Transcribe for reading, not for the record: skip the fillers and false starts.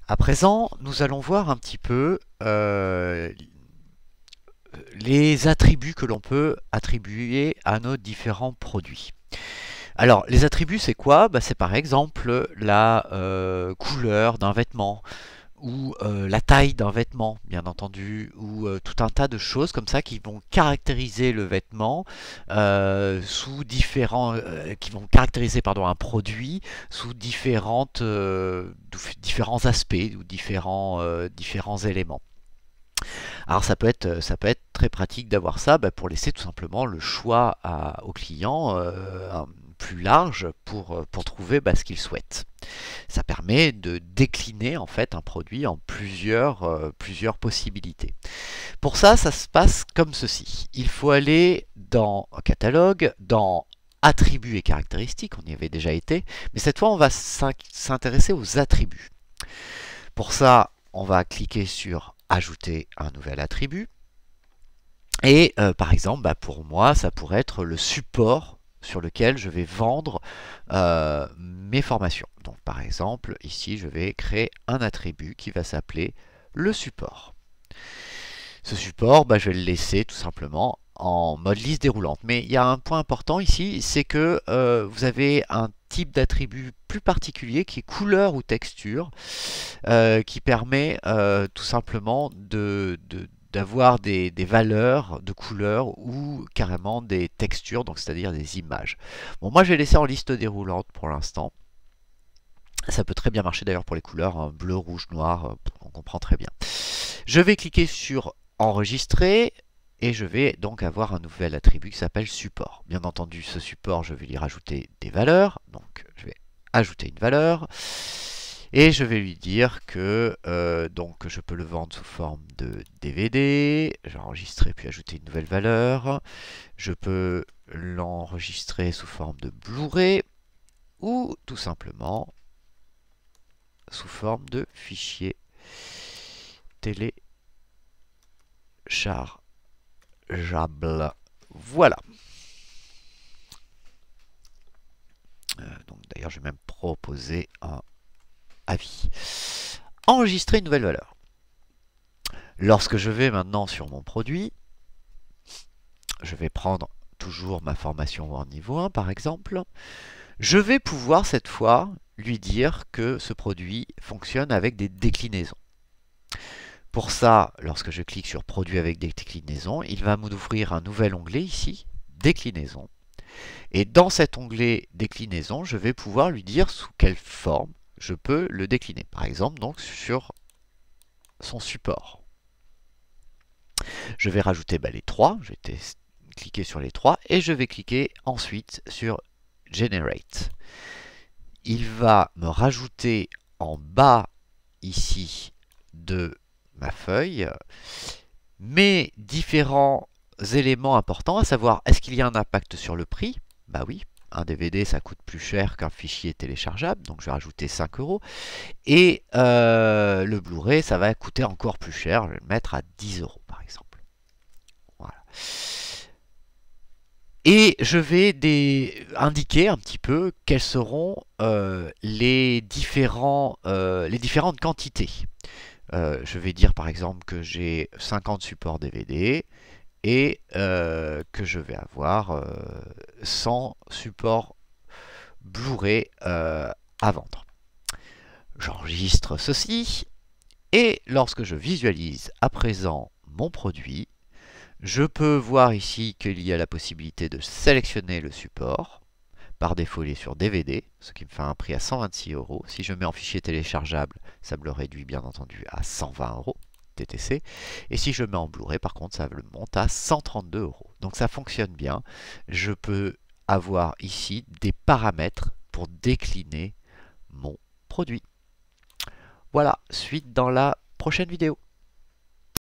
À présent, nous allons voir un petit peu les attributs que l'on peut attribuer à nos différents produits. Alors, les attributs, c'est quoi? C'est par exemple la couleur d'un vêtement, ou la taille d'un vêtement, bien entendu, ou tout un tas de choses comme ça qui vont caractériser le vêtement sous différents, qui vont caractériser pardon un produit sous différents aspects ou différents éléments. Alors ça peut être très pratique d'avoir ça pour laisser tout simplement le choix au client plus large pour trouver ce qu'il souhaite. Ça permet de décliner en fait un produit en plusieurs possibilités. Pour ça, ça se passe comme ceci. Il faut aller dans catalogue, dans attributs et caractéristiques, on y avait déjà été, mais cette fois on va s'intéresser aux attributs. Pour ça, on va cliquer sur ajouter un nouvel attribut. Et par exemple, pour moi, ça pourrait être le support sur lequel je vais vendre mes formations. Donc par exemple, ici, je vais créer un attribut qui va s'appeler le support. Ce support, je vais le laisser tout simplement en mode liste déroulante. Mais il y a un point important ici, c'est que vous avez un type d'attribut plus particulier qui est couleur ou texture, qui permet tout simplement d'avoir des valeurs de couleurs ou carrément des textures, donc c'est-à-dire des images. Bon, moi je vais laisser en liste déroulante pour l'instant. Ça peut très bien marcher d'ailleurs pour les couleurs, hein, bleu, rouge, noir, on comprend très bien. Je vais cliquer sur enregistrer et je vais donc avoir un nouvel attribut qui s'appelle support. Bien entendu, ce support, je vais lui rajouter des valeurs. Donc je vais ajouter une valeur. Et je vais lui dire que donc je peux le vendre sous forme de DVD. J'ai enregistré puis ajouter une nouvelle valeur. Je peux l'enregistrer sous forme de Blu-ray ou tout simplement sous forme de fichier téléchargeable. Voilà. Donc d'ailleurs, je vais même proposer un avis. Enregistrer une nouvelle valeur. Lorsque je vais maintenant sur mon produit, je vais prendre toujours ma formation en niveau 1 par exemple. Je vais pouvoir cette fois lui dire que ce produit fonctionne avec des déclinaisons. Pour ça, lorsque je clique sur produit avec des déclinaisons, il va m'ouvrir un nouvel onglet ici, déclinaison. Et dans cet onglet déclinaison, je vais pouvoir lui dire sous quelle forme je peux le décliner. Par exemple, donc sur son support. Je vais rajouter les trois. Je vais cliquer sur les trois et je vais cliquer ensuite sur Generate. Il va me rajouter en bas ici de ma feuille mes différents éléments importants, à savoir est-ce qu'il y a un impact sur le prix? Bah oui, un DVD ça coûte plus cher qu'un fichier téléchargeable, donc je vais rajouter 5 €. Et le Blu-ray ça va coûter encore plus cher, je vais le mettre à 10 € par exemple. Voilà. Et je vais indiquer un petit peu quelles seront les différentes quantités. Je vais dire par exemple que j'ai 50 supports DVD et que je vais avoir 100 supports Blu-ray à vendre. J'enregistre ceci et lorsque je visualise à présent mon produit, je peux voir ici qu'il y a la possibilité de sélectionner le support. Par défaut, il est sur DVD, ce qui me fait un prix à 126 €. Si je mets en fichier téléchargeable, ça me le réduit bien entendu à 120 € TTC. Et si je mets en Blu-ray, par contre, ça le monte à 132 €. Donc ça fonctionne bien. Je peux avoir ici des paramètres pour décliner mon produit. Voilà, suite dans la prochaine vidéo.